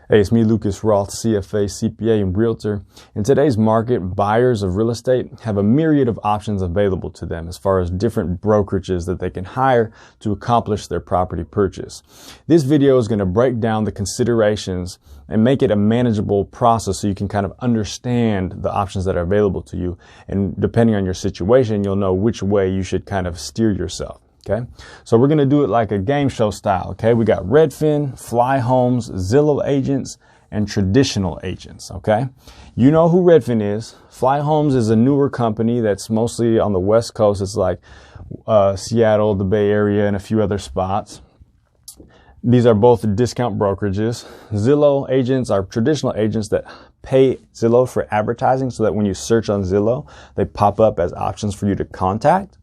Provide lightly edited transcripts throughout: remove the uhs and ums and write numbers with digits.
Hey, it's me, Lucas Roth, CFA, CPA, and Realtor. In today's market, buyers of real estate have a myriad of options available to them as far as different brokerages that they can hire to accomplish their property purchase. This video is going to break down the considerations and make it a manageable process so you can kind of understand the options that are available to you. And depending on your situation, you'll know which way you should kind of steer yourself. Okay, so we're going to do it like a game show style. Okay, we got Redfin, FlyHomes, Zillow agents, and traditional agents. Okay, you know who Redfin is. FlyHomes is a newer company that's mostly on the West Coast. It's like Seattle, the Bay Area, and a few other spots. These are both discount brokerages. Zillow agents are traditional agents that pay Zillow for advertising so that when you search on Zillow, they pop up as options for you to contact.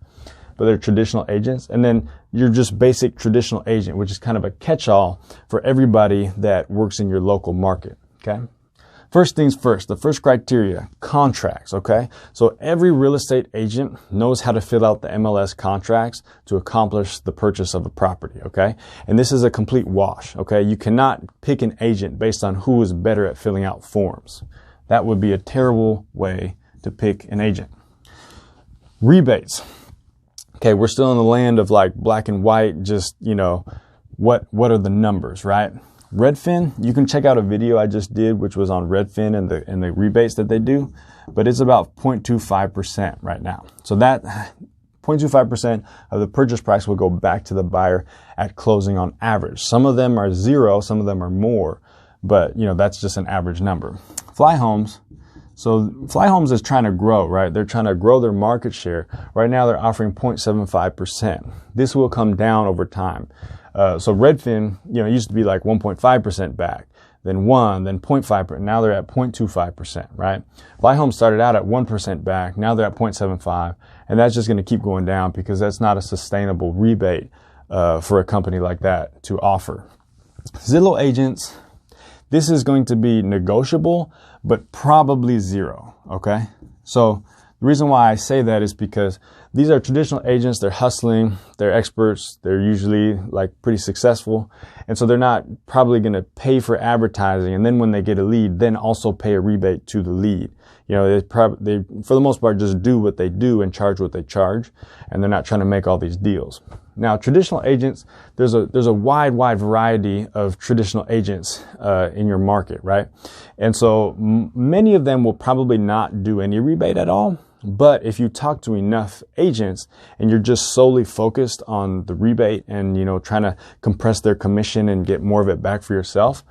But they're traditional agents. And then you're just basic traditional agent, which is kind of a catch-all for everybody that works in your local market. Okay. First things first, the first criteria, contracts. Okay. So every real estate agent knows how to fill out the MLS contracts to accomplish the purchase of a property. Okay. And this is a complete wash. Okay. You cannot pick an agent based on who is better at filling out forms. That would be a terrible way to pick an agent. Rebates. Okay, we're still in the land of like black and white, just, you know, what are the numbers, right? Redfin, you can check out a video I just did, which was on Redfin and the rebates that they do, but it's about 0.25% right now. So that 0.25% of the purchase price will go back to the buyer at closing on average. Some of them are zero, some of them are more, but you know, that's just an average number. FlyHomes. So FlyHomes is trying to grow, right? They're trying to grow their market share. Right now, they're offering 0.75%. This will come down over time. So Redfin, you know, used to be like 1.5% back, then 1, then 0.5%. Now they're at 0.25%, right? FlyHomes started out at 1% back. Now they're at 0.75, and that's just going to keep going down because that's not a sustainable rebate for a company like that to offer. Zillow agents. This is going to be negotiable, but probably zero, okay? So the reason why I say that is because these are traditional agents, they're hustling, they're experts, they're usually like pretty successful, and so they're not probably gonna pay for advertising, and then when they get a lead, then also pay a rebate to the lead. You know, they for the most part just do what they do and charge what they charge, and they're not trying to make all these deals. Now, traditional agents, there's a wide variety of traditional agents in your market, right? And so many of them will probably not do any rebate at all. But if you talk to enough agents and you're just solely focused on the rebate and, you know, trying to compress their commission and get more of it back for yourself,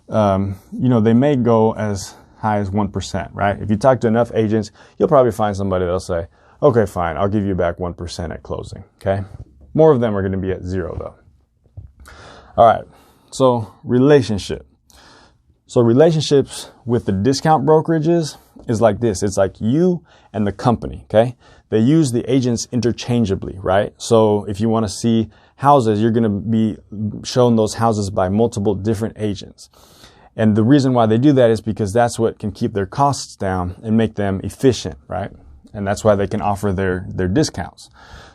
you know, they may go as high as 1%, right? If you talk to enough agents, you'll probably find somebody that'll say, okay, fine, I'll give you back 1% at closing, okay? More of them are going to be at zero though. All right. So relationship. So relationships with the discount brokerages is like this. It's like you and the company. Okay. They use the agents interchangeably, right? So if you want to see houses, you're going to be shown those houses by multiple different agents. And the reason why they do that is because that's what can keep their costs down and make them efficient, right? And that's why they can offer their discounts.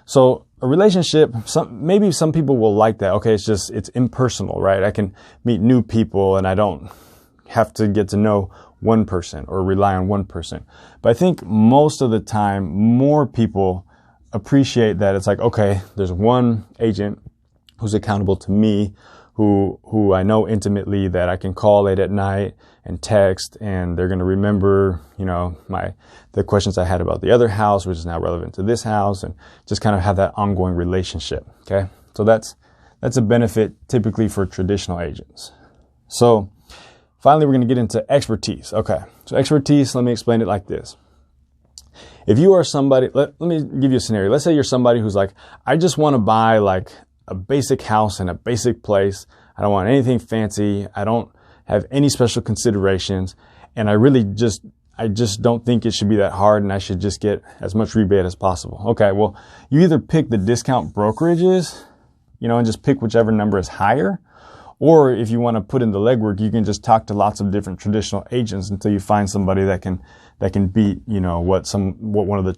So a relationship, maybe some people will like that. Okay, it's impersonal, right? I can meet new people and I don't have to get to know one person or rely on one person. But I think most of the time, more people appreciate that it's like, okay, there's one agent who's accountable to me, who I know intimately, that I can call late at night and text, and they're going to remember, you know, the questions I had about the other house, which is now relevant to this house, and just kind of have that ongoing relationship. Okay. So that's a benefit typically for traditional agents. So finally, we're going to get into expertise. Okay. So expertise, let me explain it like this. If you are somebody, let me give you a scenario. Let's say you're somebody who's like, I just want to buy like a basic house in a basic place. I don't want anything fancy. I don't have any special considerations. And I just don't think it should be that hard, and I should just get as much rebate as possible. Okay, well, you either pick the discount brokerages, you know, and just pick whichever number is higher. Or if you want to put in the legwork, you can just talk to lots of different traditional agents until you find somebody that can beat, you know, what one of the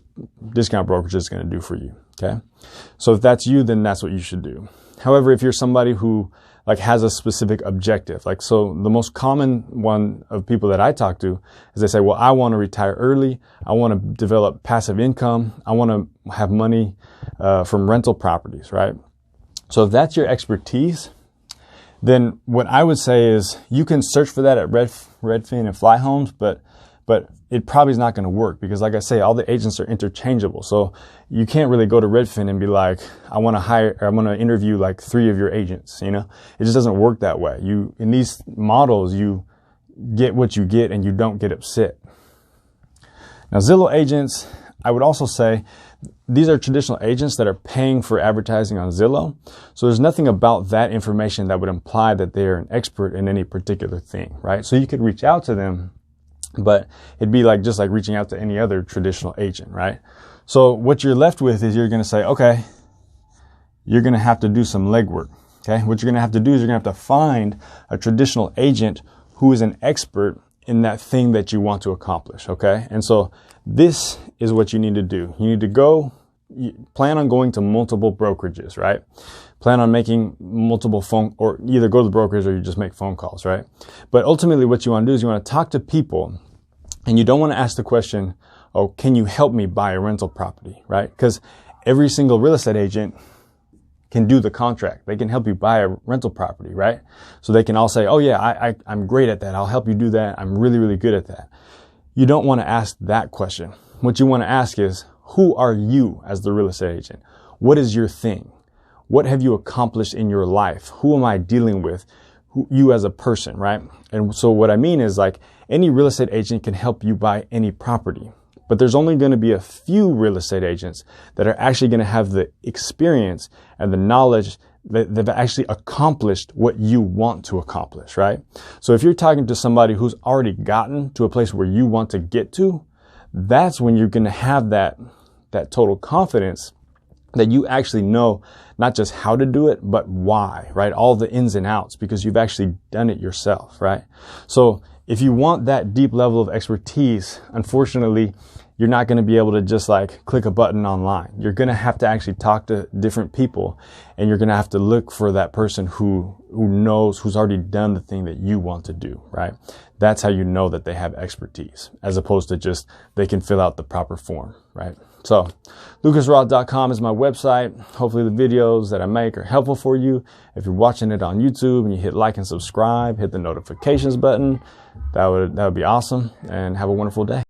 discount brokerages is going to do for you. Okay. So if that's you, then that's what you should do. However, if you're somebody who like has a specific objective. Like, so the most common one of people that I talk to is they say, well, I want to retire early. I want to develop passive income. I want to have money from rental properties, right? So if that's your expertise, then what I would say is you can search for that at Redfin and FlyHomes, but it probably is not going to work because, like I say, all the agents are interchangeable. So you can't really go to Redfin and be like, I want to interview like 3 of your agents. You know, it just doesn't work that way. In these models, you get what you get and you don't get upset. Now, Zillow agents, I would also say these are traditional agents that are paying for advertising on Zillow. So there's nothing about that information that would imply that they're an expert in any particular thing, right? So you could reach out to them, but it'd be like just like reaching out to any other traditional agent, right? So what you're left with is you're going to say, okay, you're going to have to do some legwork. Okay. What you're going to have to do is you're going to have to find a traditional agent who is an expert in that thing that you want to accomplish. Okay. And so this is what you need to do. You need to plan on going to multiple brokerages, right? Plan on making multiple or either go to the brokers or you just make phone calls, right? But ultimately what you want to do is you want to talk to people and you don't want to ask the question, oh, can you help me buy a rental property, right? Because every single real estate agent can do the contract. They can help you buy a rental property, right? So they can all say, oh yeah, I'm great at that. I'll help you do that. I'm really, really good at that. You don't want to ask that question. What you want to ask is, who are you as the real estate agent? What is your thing? What have you accomplished in your life? Who am I dealing with? You as a person, right? And so what I mean is like any real estate agent can help you buy any property, but there's only going to be a few real estate agents that are actually going to have the experience and the knowledge that they've actually accomplished what you want to accomplish, right? So if you're talking to somebody who's already gotten to a place where you want to get to, that's when you're going to have that total confidence that you actually know not just how to do it, but why, right? All the ins and outs, because you've actually done it yourself, right? So if you want that deep level of expertise, unfortunately, you're not going to be able to just like click a button online. You're going to have to actually talk to different people and you're going to have to look for that person who knows, who's already done the thing that you want to do, right? That's how you know that they have expertise as opposed to just they can fill out the proper form, right? So lucasroth.com is my website. Hopefully the videos that I make are helpful for you. If you're watching it on YouTube and you hit like and subscribe, hit the notifications button, that would be awesome, and have a wonderful day.